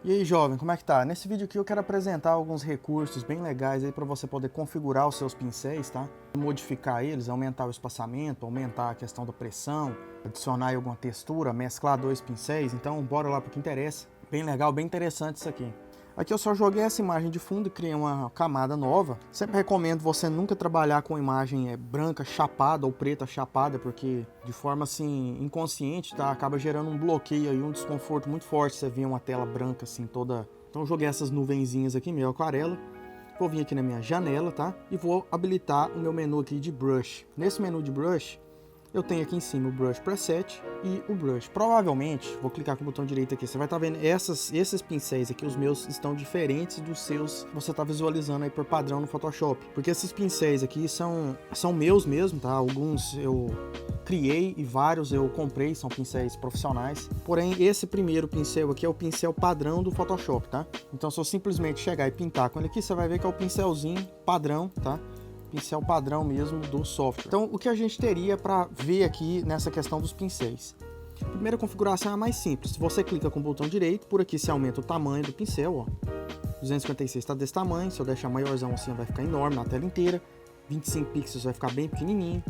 E aí, jovem, como é que tá? Nesse vídeo aqui eu quero apresentar alguns recursos bem legais aí para você poder configurar os seus pincéis, tá? Modificar eles, aumentar o espaçamento, aumentar a questão da pressão, adicionar aí alguma textura, mesclar dois pincéis. Então, bora lá pro que interessa. Bem legal, bem interessante isso aqui. Aqui eu só joguei essa imagem de fundo e criei uma camada nova. Sempre recomendo você nunca trabalhar com imagem branca chapada ou preta chapada, porque de forma assim inconsciente, tá? Acaba gerando um bloqueio aí, um desconforto muito forte. Você vê uma tela branca assim toda. Então eu joguei essas nuvenzinhas aqui, meio aquarela. Vou vir aqui na minha janela, tá? E vou habilitar o meu menu aqui de brush. Nesse menu de brush, eu tenho aqui em cima o Brush Preset e o Brush. Provavelmente, vou clicar com o botão direito aqui, você vai estar vendo esses pincéis aqui, os meus estão diferentes dos seus que você está visualizando aí por padrão no Photoshop. Porque esses pincéis aqui são meus mesmo, tá? Alguns eu criei e vários eu comprei, são pincéis profissionais. Porém, esse primeiro pincel aqui é o pincel padrão do Photoshop, tá? Então, se eu simplesmente chegar e pintar com ele aqui, você vai ver que é o pincelzinho padrão, tá? Pincel padrão mesmo do software. Então, o que a gente teria para ver aqui nessa questão dos pincéis? A primeira configuração é a mais simples. Você clica com o botão direito, por aqui você aumenta o tamanho do pincel, ó. 256 está desse tamanho, se eu deixar maiorzão assim vai ficar enorme na tela inteira. 25 pixels vai ficar bem pequenininho.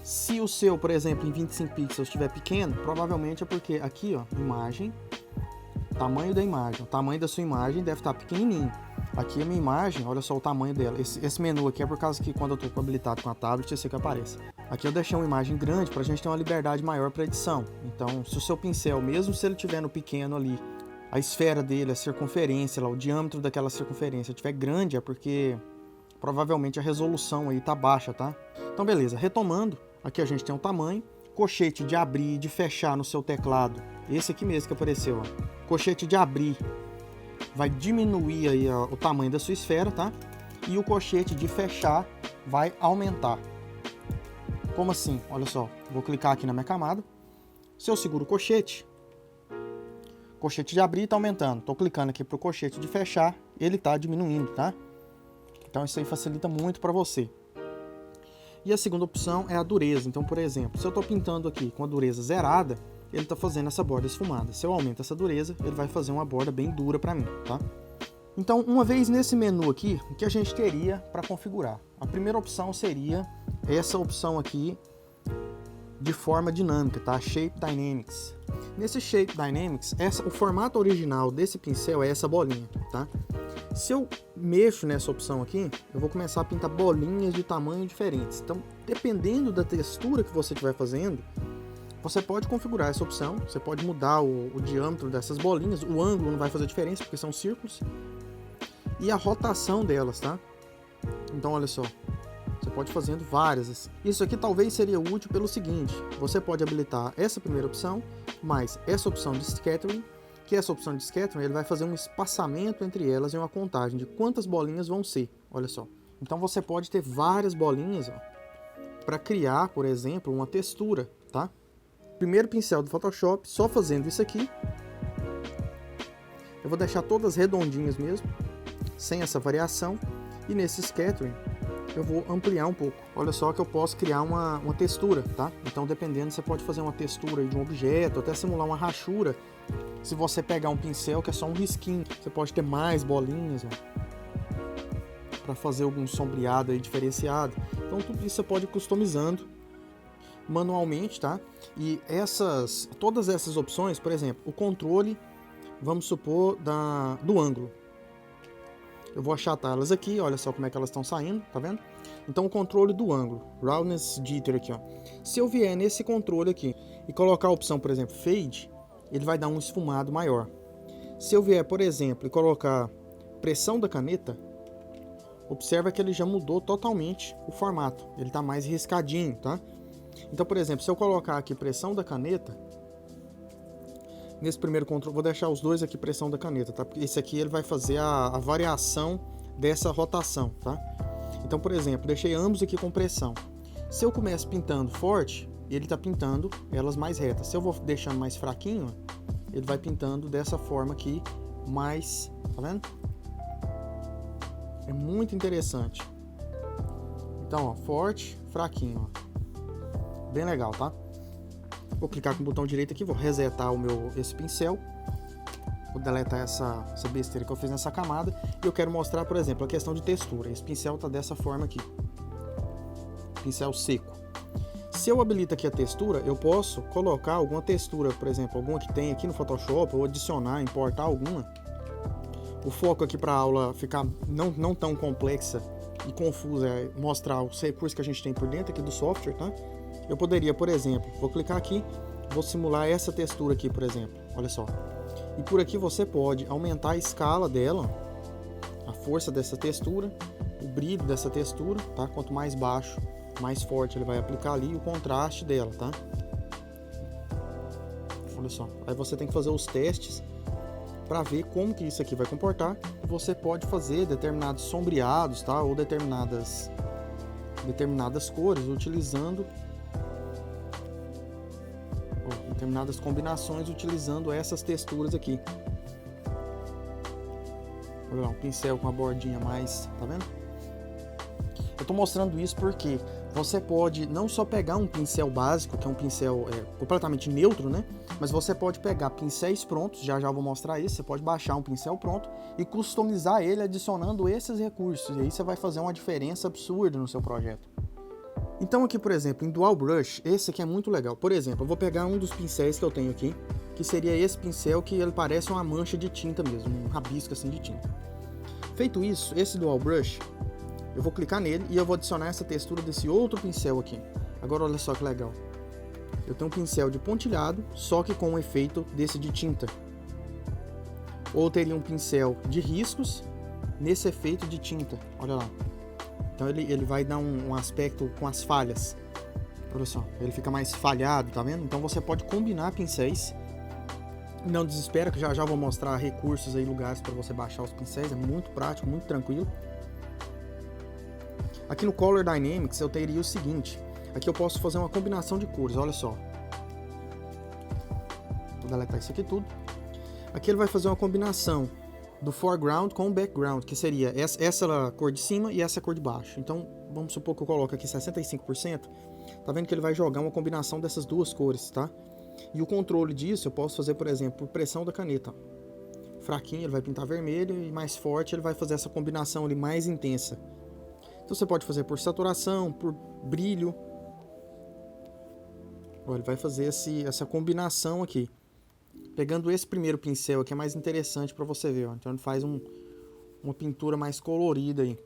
Se o seu, por exemplo, em 25 pixels estiver pequeno, provavelmente é porque aqui, ó, imagem, tamanho da imagem, o tamanho da sua imagem deve estar pequenininho. Aqui a minha imagem, olha só o tamanho dela. Esse menu aqui é por causa que quando eu estou habilitado com a tablet, esse aqui aparece. Aqui eu deixei uma imagem grande para a gente ter uma liberdade maior para edição. Então, se o seu pincel, mesmo se ele estiver no pequeno ali, a esfera dele, a circunferência, lá, o diâmetro daquela circunferência estiver grande, é porque provavelmente a resolução aí tá baixa, tá? Então, beleza. Retomando, aqui a gente tem o tamanho, cochete de abrir e de fechar no seu teclado. Esse aqui mesmo que apareceu, ó. Cochete de abrir vai diminuir aí o tamanho da sua esfera, tá? E o cochete de fechar vai aumentar. Como assim? Olha só, vou clicar aqui na minha camada. Se eu seguro o cochete de abrir está aumentando. Estou clicando aqui para o cochete de fechar, ele está diminuindo, tá? Então isso aí facilita muito para você. E a segunda opção é a dureza. Então, por exemplo, se eu estou pintando aqui com a dureza zerada, ele está fazendo essa borda esfumada. Se eu aumento essa dureza, ele vai fazer uma borda bem dura para mim, tá? Então, uma vez nesse menu aqui, o que a gente teria para configurar? A primeira opção seria essa opção aqui de forma dinâmica, tá? Shape Dynamics. Nesse Shape Dynamics, o formato original desse pincel é essa bolinha, tá? Se eu mexo nessa opção aqui, eu vou começar a pintar bolinhas de tamanho diferentes. Então, dependendo da textura que você estiver fazendo, você pode configurar essa opção, você pode mudar o diâmetro dessas bolinhas, o ângulo não vai fazer diferença porque são círculos, e a rotação delas, tá? Então olha só, você pode fazendo várias assim. Isso aqui talvez seria útil pelo seguinte, você pode habilitar essa primeira opção, mais essa opção de Scattering, que essa opção de Scattering ele vai fazer um espaçamento entre elas e uma contagem de quantas bolinhas vão ser, olha só. Então você pode ter várias bolinhas para criar, por exemplo, uma textura, tá? Primeiro pincel do Photoshop, só fazendo isso aqui. Eu vou deixar todas redondinhas mesmo, sem essa variação. E nesse Scattering, eu vou ampliar um pouco. Olha só que eu posso criar uma textura, tá? Então, dependendo, você pode fazer uma textura de um objeto, até simular uma rachura. Se você pegar um pincel que é só um risquinho, você pode ter mais bolinhas, para fazer algum sombreado aí diferenciado. Então, tudo isso você pode ir customizando manualmente, tá? E todas essas opções, por exemplo, o controle, vamos supor, do ângulo. Eu vou achatar elas aqui, olha só como é que elas estão saindo, tá vendo? Então o controle do ângulo, Roundness Jitter aqui, ó. Se eu vier nesse controle aqui e colocar a opção, por exemplo, Fade, ele vai dar um esfumado maior. Se eu vier, por exemplo, e colocar pressão da caneta, observa que ele já mudou totalmente o formato. Ele tá mais riscadinho, tá? Então, por exemplo, se eu colocar aqui pressão da caneta, nesse primeiro controle, vou deixar os dois aqui pressão da caneta, tá? Porque esse aqui ele vai fazer a variação dessa rotação, tá? Então, por exemplo, deixei ambos aqui com pressão. Se eu começo pintando forte, ele tá pintando elas mais retas. Se eu vou deixando mais fraquinho, ele vai pintando dessa forma aqui, mais, tá vendo? É muito interessante. Então, ó, forte, fraquinho, ó. Bem legal, tá? Vou clicar com o botão direito aqui, vou resetar esse pincel. Vou deletar essa besteira que eu fiz nessa camada. E eu quero mostrar, por exemplo, a questão de textura. Esse pincel tá dessa forma aqui. Pincel seco. Se eu habilito aqui a textura, eu posso colocar alguma textura, por exemplo, alguma que tem aqui no Photoshop, ou adicionar, importar alguma. O foco aqui para a aula ficar não tão complexa e confusa é mostrar os recursos que a gente tem por dentro aqui do software, tá? Eu poderia, por exemplo, vou clicar aqui, vou simular essa textura aqui, por exemplo, olha só. E por aqui você pode aumentar a escala dela, a força dessa textura, o brilho dessa textura, tá? Quanto mais baixo, mais forte ele vai aplicar ali, e o contraste dela, tá? Olha só, aí você tem que fazer os testes para ver como que isso aqui vai comportar. Você pode fazer determinados sombreados, tá? Ou determinadas cores utilizando determinadas combinações utilizando essas texturas aqui. Olha lá, um pincel com a bordinha mais, tá vendo? Eu tô mostrando isso porque você pode não só pegar um pincel básico, que é um pincel completamente neutro, né? Mas você pode pegar pincéis prontos, já vou mostrar isso. Você pode baixar um pincel pronto e customizar ele adicionando esses recursos. E aí você vai fazer uma diferença absurda no seu projeto. Então aqui, por exemplo, em Dual Brush, esse aqui é muito legal. Por exemplo, eu vou pegar um dos pincéis que eu tenho aqui, que seria esse pincel que ele parece uma mancha de tinta mesmo, um rabisco assim de tinta. Feito isso, esse Dual Brush, eu vou clicar nele e eu vou adicionar essa textura desse outro pincel aqui. Agora olha só que legal. Eu tenho um pincel de pontilhado, só que com um efeito desse de tinta. Ou teria um pincel de riscos nesse efeito de tinta, olha lá. Então ele vai dar um aspecto com as falhas. Olha só, ele fica mais falhado, tá vendo? Então você pode combinar pincéis. Não desespera que já vou mostrar recursos aí, lugares para você baixar os pincéis. É muito prático, muito tranquilo. Aqui no Color Dynamics eu teria o seguinte. Aqui eu posso fazer uma combinação de cores, olha só. Vou deletar isso aqui tudo. Aqui ele vai fazer uma combinação do foreground com o background, que seria essa cor de cima e essa cor de baixo. Então, vamos supor que eu coloco aqui 65%. Tá vendo que ele vai jogar uma combinação dessas duas cores, tá? E o controle disso eu posso fazer, por exemplo, por pressão da caneta. Fraquinho ele vai pintar vermelho e mais forte ele vai fazer essa combinação ali mais intensa. Então você pode fazer por saturação, por brilho. Olha, ele vai fazer essa combinação aqui. Pegando esse primeiro pincel aqui é mais interessante para você ver, ó. Então ele faz uma pintura mais colorida aí.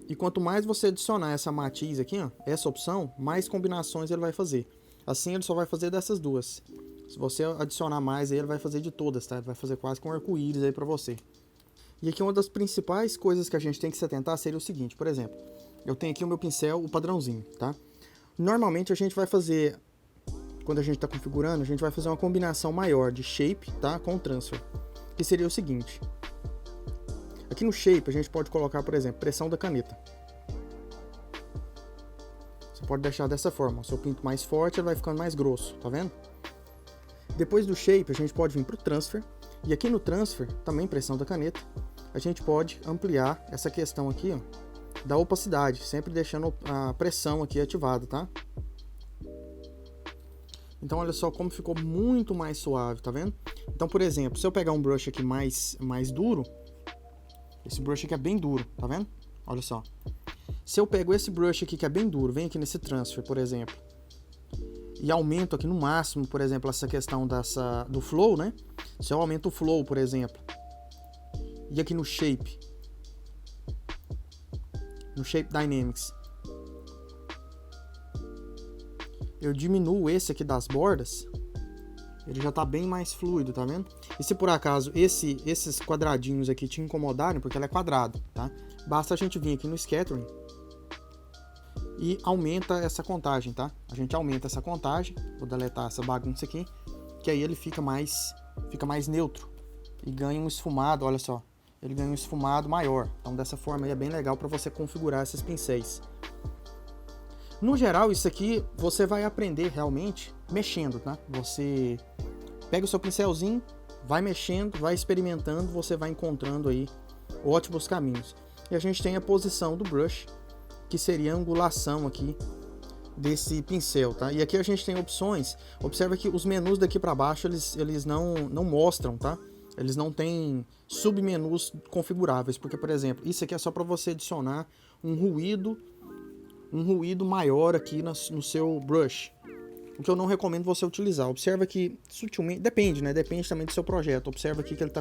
E quanto mais você adicionar essa matiz aqui, ó, essa opção, mais combinações ele vai fazer. Assim ele só vai fazer dessas duas. Se você adicionar mais aí, ele vai fazer de todas, tá? Ele vai fazer quase com um arco-íris aí para você. E aqui uma das principais coisas que a gente tem que se atentar seria o seguinte, por exemplo, eu tenho aqui o meu pincel, o padrãozinho, tá? Normalmente a gente vai fazer, quando a gente está configurando, a gente vai fazer uma combinação maior de shape, tá, com transfer, que seria o seguinte. Aqui no shape a gente pode colocar, por exemplo, pressão da caneta. Você pode deixar dessa forma, o seu pinto mais forte ele vai ficando mais grosso, tá vendo? Depois do shape a gente pode vir para o transfer, e aqui no transfer, também pressão da caneta, a gente pode ampliar essa questão aqui, ó, da opacidade, sempre deixando a pressão aqui ativada, tá? Então olha só como ficou muito mais suave, tá vendo? Então, por exemplo, se eu pegar um brush aqui mais duro, esse brush aqui é bem duro, tá vendo? Olha só. Se eu pego esse brush aqui que é bem duro, venho aqui nesse transfer, por exemplo, e aumento aqui no máximo, por exemplo, essa questão do flow, né? Se eu aumento o flow, por exemplo, e aqui no Shape Dynamics, eu diminuo esse aqui das bordas, ele já tá bem mais fluido, tá vendo? E se por acaso esses quadradinhos aqui te incomodarem, porque ela é quadrado, tá? Basta a gente vir aqui no Scattering e aumenta essa contagem, tá? A gente aumenta essa contagem, vou deletar essa bagunça aqui, que aí ele fica mais neutro e ganha um esfumado, olha só. Ele ganha um esfumado maior. Então dessa forma aí é bem legal para você configurar esses pincéis. No geral, isso aqui você vai aprender realmente mexendo, tá? Você pega o seu pincelzinho, vai mexendo, vai experimentando, você vai encontrando aí ótimos caminhos. E a gente tem a posição do brush, que seria a angulação aqui desse pincel, tá? E aqui a gente tem opções. Observa que os menus daqui para baixo eles não mostram, tá? Eles não têm submenus configuráveis, porque, por exemplo, isso aqui é só para você adicionar um ruído maior aqui no seu brush. O que eu não recomendo você utilizar. Observa que sutilmente, depende, né? Depende também do seu projeto. Observa aqui que ele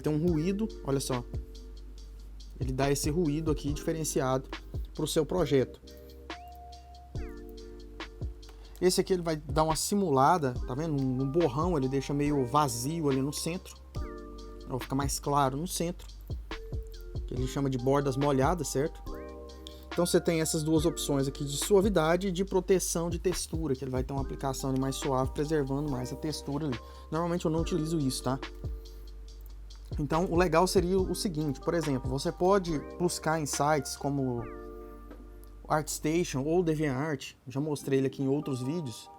tem um ruído, olha só. Ele dá esse ruído aqui diferenciado para o seu projeto. Esse aqui ele vai dar uma simulada, tá vendo? Um borrão, ele deixa meio vazio ali no centro. Vai ficar mais claro no centro. Que ele chama de bordas molhadas, certo? Então você tem essas duas opções aqui de suavidade e de proteção de textura, que ele vai ter uma aplicação ali mais suave, preservando mais a textura ali. Normalmente eu não utilizo isso, tá? Então o legal seria o seguinte, por exemplo, você pode buscar em sites como ArtStation ou DeviantArt, já mostrei ele aqui em outros vídeos.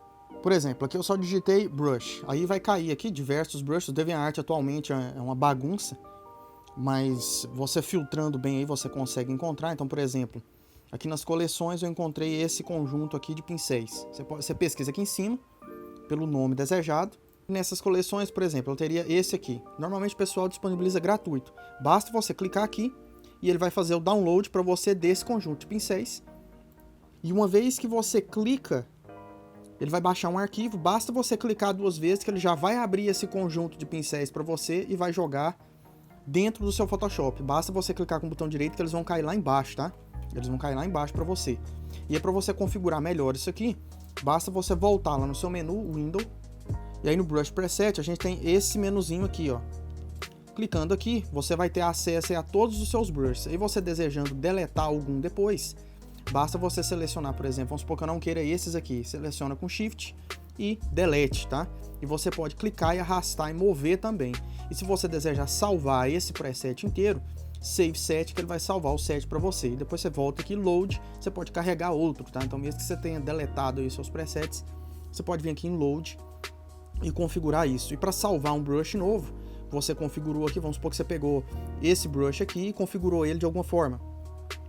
Por exemplo, aqui eu só digitei brush, aí vai cair aqui diversos brushes. O DeviantArt atualmente é uma bagunça, mas você filtrando bem aí você consegue encontrar. Então, por exemplo, aqui nas coleções eu encontrei esse conjunto aqui de pincéis. Você pesquisa aqui em cima pelo nome desejado. Nessas coleções, por exemplo, eu teria esse aqui. Normalmente o pessoal disponibiliza gratuito. Basta você clicar aqui e ele vai fazer o download para você desse conjunto de pincéis. E uma vez que você clica, ele vai baixar um arquivo. Basta você clicar 2 vezes que ele já vai abrir esse conjunto de pincéis para você e vai jogar dentro do seu Photoshop. Basta você clicar com o botão direito que eles vão cair lá embaixo, tá? Eles vão cair lá embaixo para você. E é para você configurar melhor isso aqui, basta você voltar lá no seu menu, Window, e aí no Brush Preset a gente tem esse menuzinho aqui, ó. Clicando aqui, você vai ter acesso a todos os seus brushes. E você desejando deletar algum depois, basta você selecionar, por exemplo, vamos supor que eu não queira esses aqui, seleciona com Shift e Delete, tá? E você pode clicar e arrastar e mover também. E se você desejar salvar esse preset inteiro, Save Set, que ele vai salvar o set para você. E depois você volta aqui, Load, você pode carregar outro, tá? Então mesmo que você tenha deletado aí seus presets, você pode vir aqui em Load e configurar isso. E para salvar um brush novo, você configurou aqui, vamos supor que você pegou esse brush aqui e configurou ele de alguma forma.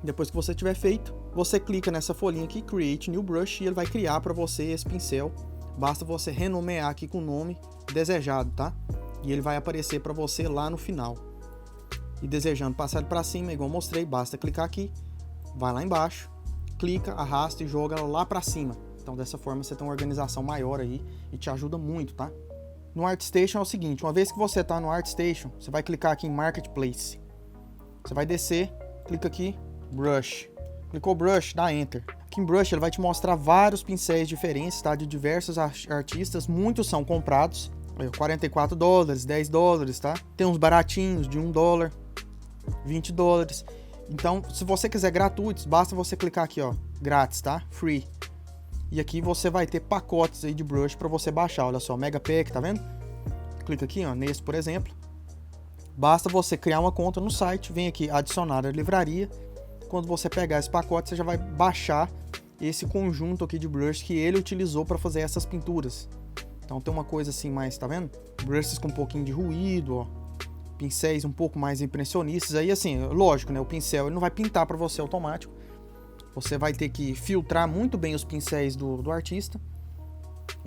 Depois que você tiver feito, você clica nessa folhinha aqui, Create New Brush, e ele vai criar para você esse pincel. Basta você renomear aqui com o nome desejado, tá? E ele vai aparecer para você lá no final. E desejando passar ele para cima, igual eu mostrei, basta clicar aqui, vai lá embaixo, clica, arrasta e joga lá para cima. Então dessa forma você tem uma organização maior aí e te ajuda muito, tá? No ArtStation é o seguinte, uma vez que você está no ArtStation, você vai clicar aqui em Marketplace. Você vai descer, clica aqui, Brush. Clicou Brush, dá Enter. Aqui em Brush ele vai te mostrar vários pincéis diferentes, tá? De diversos artistas, muitos são comprados. $44, $10, tá? Tem uns baratinhos de $1, $20. Então, se você quiser gratuitos, basta você clicar aqui, ó, grátis, tá? Free. E aqui você vai ter pacotes aí de brush para você baixar. Olha só, Mega Pack, tá vendo? Clica aqui, ó, nesse, por exemplo. Basta você criar uma conta no site, vem aqui adicionar a livraria. Quando você pegar esse pacote, você já vai baixar esse conjunto aqui de brush que ele utilizou para fazer essas pinturas. Então tem uma coisa assim mais, tá vendo? Brushes com um pouquinho de ruído, ó. Pincéis um pouco mais impressionistas. Aí assim, lógico, né? O pincel ele não vai pintar para você automático. Você vai ter que filtrar muito bem os pincéis do artista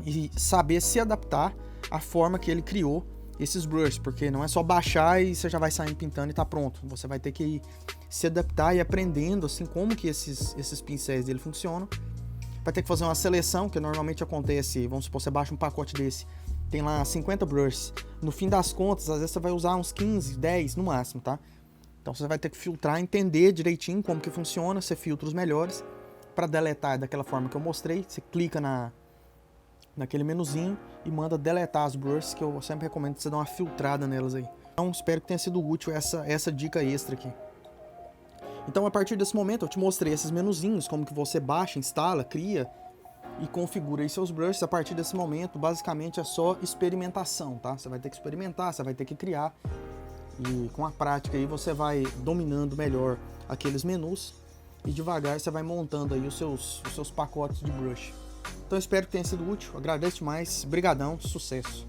e saber se adaptar à forma que ele criou esses brushes, porque não é só baixar e você já vai sair pintando e tá pronto. Você vai ter que se adaptar e aprendendo assim como que esses pincéis dele funcionam. Vai ter que fazer uma seleção, que normalmente acontece, vamos supor, você baixa um pacote desse, tem lá 50 brushes. No fim das contas, às vezes você vai usar uns 15, 10 no máximo, tá? Então você vai ter que filtrar, entender direitinho como que funciona, você filtra os melhores. Para deletar daquela forma que eu mostrei, você clica naquele menuzinho e manda deletar as brushes, que eu sempre recomendo que você dê uma filtrada nelas aí. Então espero que tenha sido útil essa dica extra aqui. Então a partir desse momento eu te mostrei esses menuzinhos, como que você baixa, instala, cria e configura aí seus brushes. A partir desse momento basicamente é só experimentação, tá? Você vai ter que experimentar, você vai ter que criar e com a prática aí você vai dominando melhor aqueles menus e devagar você vai montando aí os seus pacotes de brush. Então espero que tenha sido útil, agradeço demais, brigadão, sucesso!